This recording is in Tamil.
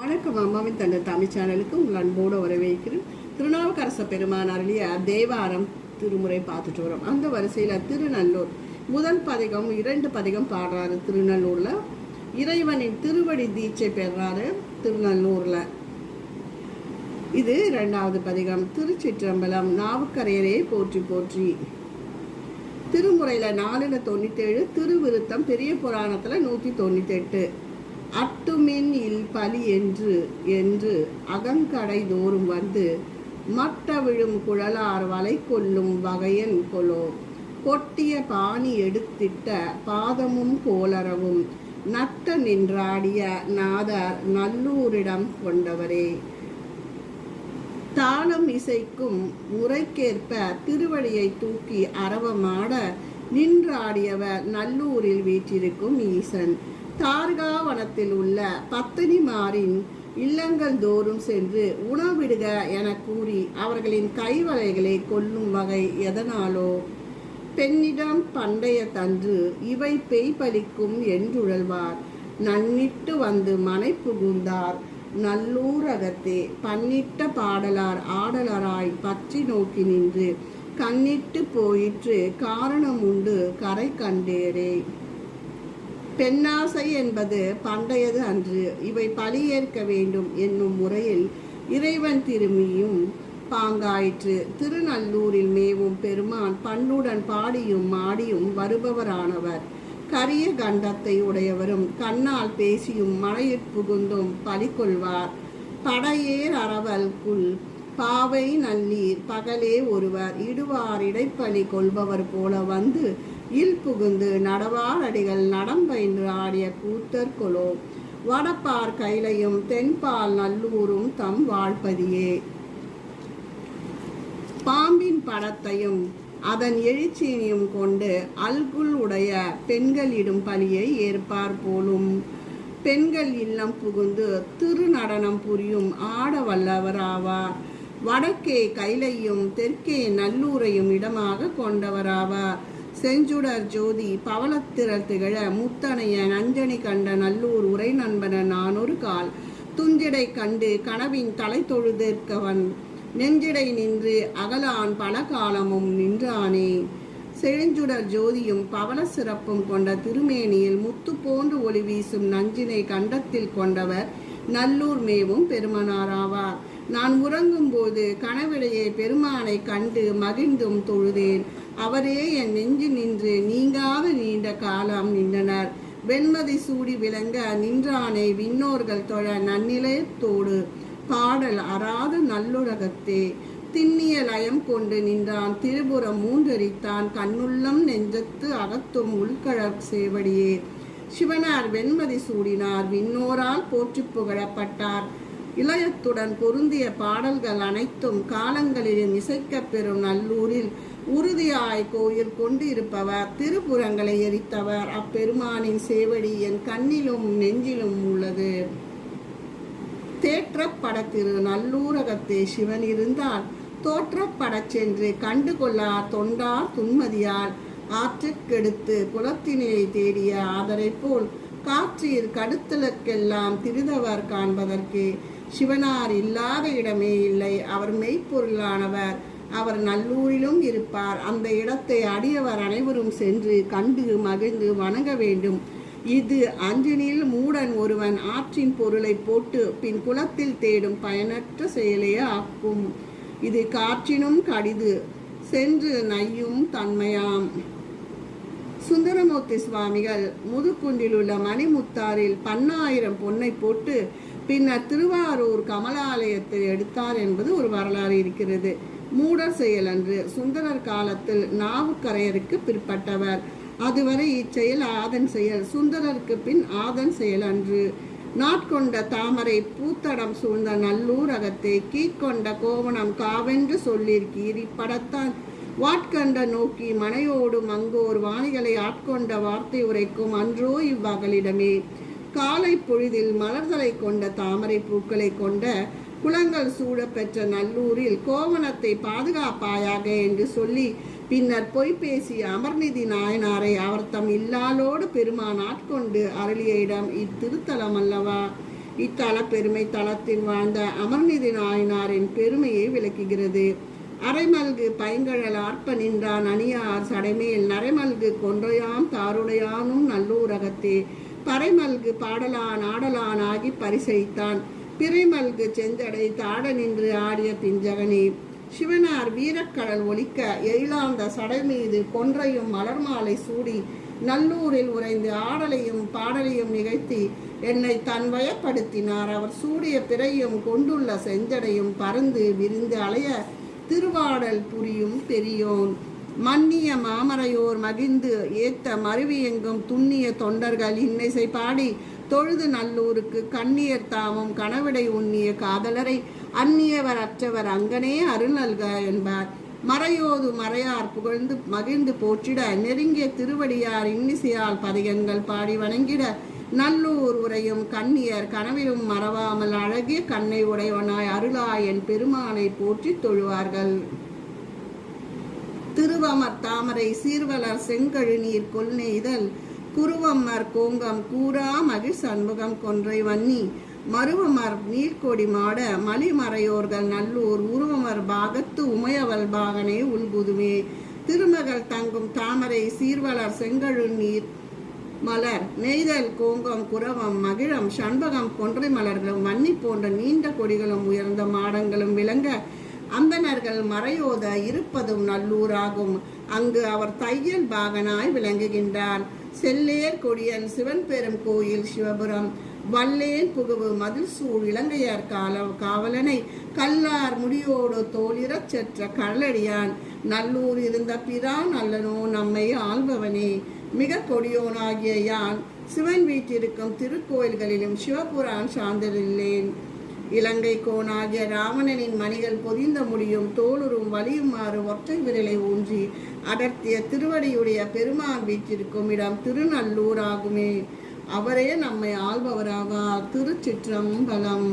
வணக்கம். அம்மாவின் தந்தை தமிழ் சேனலுக்கு உங்கள் அன்போடு வரவேற்கிறேன். திருநாவுக்கரச பெருமான் அருளிய தேவாரம் திருமுறை பார்த்துட்டு வரோம். அந்த வரிசையில் திருநல்லூர் முதல் பதிகம் 2 பதிகம் பாடுறாரு. திருநல்லூரில் இறைவனின் திருவடி தீட்சை பெறாரு. திருநல்லூரில் இது 2வது பதிகம். திருச்சிற்றம்பலம். நாவுக்கரையரே போற்றி போற்றி. திருமுறையில் 497, திருவிருத்தம் பெரிய புராணத்தில் 198. அட்டுமின் இல் பலி என்று அகங்கடை தோறும் வந்து மட்ட விழும் குழலார் வலை கொள்ளும் வகையன் கொலோ கொட்டிய பாணி எடுத்திட்ட பாதமும் கோளரவும் நட்ட நின்றாடிய நாதர் நல்லூரிடம் கொண்டவரே. தாளம் இசைக்கும் முறைக்கேற்ப திருவடியை தூக்கி அரவமாட நின்றாடியவர் நல்லூரில் வீற்றிருக்கும் ஈசன். தார்காவனத்தில் உள்ள பத்தினிமாரின் இல்லங்கள் தோறும் சென்று உணவிடுக என கூறி அவர்களின் கைவளைகளை கொல்லும் வகை எதனாலோ பெண்ணிடம் பண்டைய தன்று இவை பெய் பலிக்கும் என்றுழல்வார். நன்னிட்டு வந்து மனை புகுந்தார் நல்லூரகத்தே பன்னிட்ட பாடலார் ஆடலராய் பற்றி நோக்கி நின்று கண்ணிட்டு போயிற்று காரணம் உண்டு கரை கண்டேரே. பெண்ணாசை என்பது பண்டையது அன்று. இவை பலியேற்க வேண்டும் என்னும் முறையில் இறைவன் திரும்பியும் பாங்காயிற்று. திருநல்லூரில் மேவும் பெருமான் பண்ணுடன் பாடியும் மாடியும் வருபவரானவர். கரிய கண்டத்தை உடையவரும் கண்ணால் பேசியும் மலையிற் புகுந்தும் பலி கொள்வார். படையேர் அரவல்குள் பாவை நல்லீர் பகலே ஒருவர் இடுவார் இடைப்பலி கொள்பவர் போல வந்து இல் புகுந்து நடவார் அடிகள் நடம்பயின்று ஆடிய கூத்தர் கொலோ வடப்பார் கைலையும் தென்பால் நல்லூரும் தம் வாழ்பதியே. பாம்பின் படத்தையும் அதன் எழுச்சியையும் கொண்டு அல்குல் உடைய பெண்களிடும் பலியை ஏற்பார் போலும் பெண்கள் இல்லம் புகுந்து திருநடனம் புரியும் ஆட வல்லவராவார். வடக்கே கைலையும் தெற்கே நல்லூரையும் இடமாக கொண்டவராவார். செஞ்சுடர் ஜோதி பவளத்திரள் திகழ முத்தனைய நஞ்சனி கண்ட நல்லூர் உரை நண்பன 400 கால் துஞ்சிடை கண்டு கனவின் தலை தொழுதற்கவன் நெஞ்சிடை நின்று அகலான் பல காலமும் நின்றானே. செழுஞ்சுடர் ஜோதியும் பவள சிறப்பும் கொண்ட திருமேனியில் முத்து போன்று ஒளி வீசும் நஞ்சினை கண்டத்தில் கொண்டவர் நல்லூர் மேவும் பெருமனாராவார். நான் உறங்கும் போது கனவிடையே பெருமானை கண்டு மகிழ்ந்தும் தொழுதேன். அவரே என் நெஞ்சு நின்று நீங்காத நீண்ட காலம் நின்றனர். வெண்மதி சூடி விளங்க நின்றானை விண்ணோர்கள் தொழ நன்னிலையத்தோடு பாடல் அறாத நல்லுலகத்தே. திண்ணிய லயம் கொண்டு நின்றான் திருபுறம் மூன்றெரித்தான் கண்ணுள்ளம் நெஞ்சத்து அகத்தும் உள்கழற் சேவடியே. சிவனார் வெண்மதி சூடினார் விண்ணோரால் போற்றி புகழப்பட்டார். இளையத்துடன் பொருந்திய பாடல்கள் அனைத்தும் காலங்களிலும் இசைக்க பெறும் நல்லூரில் உறுதியாய் கோயில் கொண்டு இருப்பவர் திருப்புறங்களை எரித்தவர். அப்பெருமானின் சேவடி என் கண்ணிலும் நெஞ்சிலும் உள்ளது. தேற்றப்பட திரு நல்லூரகத்தே சிவன் இருந்தால் தோற்றப்படச் சென்று கண்டு கொள்ளார் தொண்டார் துன்மதியால் ஆற்றுக்கெடுத்து குலத்தினை தேடிய ஆதரை போல் காற்றீர் கடுத்தலுக்கெல்லாம் திரிதவர் காண்பதற்கே. சிவனார் இல்லாத இடமே இல்லை. அவர் மெய்ப்பொருளானவர். அவர் நல்லூரிலும் இருப்பார். அந்த இடத்தை அடியவர் அனைவரும் சென்று கண்டு மகிழ்ந்து வணங்க வேண்டும். இது அஞ்சினில் மூடன் ஒருவன் ஆற்றின் பொருளை போட்டு பின் குலத்தில் தேடும் பயனற்ற செயலே ஆக்கும். இது காற்றினும் கடிது சென்று நையும் தன்மையாம். சுந்தரமூர்த்தி சுவாமிகள் முதுகுன்றில் உள்ள மணிமுத்தாரில் 10,000 பொன்னை போட்டு பின்னர் திருவாரூர் கமலாலயத்தில் எடுத்தார் என்பது ஒரு வரலாறு இருக்கிறது. மூடர் செயல் அன்று. சுந்தரர் காலத்தில் நாவுக்கரையருக்கு பிற்பட்டவர். அதுவரை இச்செயல் ஆதன் செயல். சுந்தரருக்கு பின் ஆதன் செயல் அன்று. நாட்கொண்ட தாமரை பூத்தடம் சூழ்ந்த நல்லூர் அகத்தை கீழ்கொண்ட கோவணம் காவென்று சொல்லிருக்கீர். இப்படத்தான் வாட்கண்ட நோக்கி மனையோடு மங்கோர் வாணிகளை ஆட்கொண்ட வார்த்தை உரைக்கும் அன்றோ இவ்வகலிடமே. காலை பொழுதில் மலர்தலை கொண்ட தாமரை பூக்களை கொண்ட குளங்கள் சூழ பெற்ற நல்லூரில் கோவணத்தை பாதுகாப்பாயாக என்று சொல்லி பின்னர் பொய் பேசிய அமர்நிதி நாயனாரை அவர் தம் இல்லாலோடு பெருமான் ஆட்கொண்டு அருளிய இடம் இத்திருத்தலம் அல்லவா. இத்தல பெருமை தலத்தில் வாழ்ந்த அமர்நிதி நாயனாரின் பெருமையை விளக்குகிறது. அரைமல்கு பைங்கழல் ஆர்ப்ப நின்றான் அணியார் சடைமேல் நரைமல்கு கொன்றையாம் தாருடையானும் நல்லூரகத்தே பறைமல்கு பாடலான் ஆடலான் ஆகி பரிசைத்தான் பிறைமல்கு செஞ்சடை தாட நின்று ஆடிய பிஞ்சகனே. சிவனார் வீரக்கடல் ஒலிக்க எழிலாந்த சடை மீது கொன்றையும் மலர் மாலை சூடி நல்லூரில் உறைந்து ஆடலையும் பாடலையும் நிகழ்த்தி என்னை தன் வயப்படுத்தினார். அவர் சூடிய பிறையும் கொண்டுள்ள செஞ்சடையும் பறந்து விரிந்து அலைய திருவாடல் புரியும் பெரியோன். மன்னிய மாமரையோர் மகிழ்ந்து ஏத்த மருவி எங்கும் துண்ணிய தொண்டர்கள் இன்னிசை பாடி தொழுது நல்லூருக்கு கண்ணியர் தாமும் கனவிடை உண்ணிய காதலரை அந்நியவர் அற்றவர் அங்கனே அருள் நல்க என்பார். மறையோது மறையார் புகழ்ந்து மகிழ்ந்து போற்றிட நெருங்கிய திருவடியார் இன்னிசையால் பதிகங்கள் பாடி வணங்கிட நல்லூர் உரையும் கண்ணியர் கனவிலும் மறவாமல் அழகிய கண்ணை உடையவனாய் அருளாய் என் பெருமானை போற்றி தொழுவார்கள். திருவமர் தாமரை சீர்வலர் செங்கழுநீர் கொல்நெய்தல் குருவம்மர் கோங்கம் கூறா மகிழ் சண்முகம் கொன்றை வன்னி மருவமர் நீர்கொடி மாட மலிமறையோர்கள் நல்லூர் உருவமர் பாகத்து உமையவல் பாகனே உள்புதுமே. திருமகள் தங்கும் தாமரை சீர்வலர் செங்கழுநீர் மலர் நெய்தல் கோங்கம் குரவம் மகிழம் சண்பகம் கொன்றை மலர்களும் வன்னி போன்ற நீண்ட கொடிகளும் உயர்ந்த மாடங்களும் விளங்க அந்தணர்கள் மறையோத இருப்பதும் நல்லூராகும். அங்கு அவர் தையல் பாகனாய் விளங்குகின்றார். செல்லேர் கொடியன் சிவன் பெரும் கோயில் சிவபுரம் வல்லேன் புகுவு மதில் சூழ் இலங்கையர் காவலனை கல்லார் முடியோடு தோளிரச் செற்ற கடலடியான் நல்லூர் இருந்த பிரான் அல்லனோ நம்மை ஆள்பவனே. மிக கொடியோனாகிய யான் சிவன் வீட்டிற்கும் திருக்கோயில்களிலும் சிவபுரான் சார்ந்தில்லேன். இலங்கை கோனாகிய ராவணனின் மணிகள் பொதிந்த முடியும் தோளுரும் வலியுமாறு ஒற்றை விரலை ஊன்றி அடர்த்திய திருவடியுடைய பெருமான் வீட்டிற்கும் இடம் திருநல்லூர் ஆகுமே. அவரே நம்மை ஆள்பவராவார். திருச்சிற்றம்பலம்.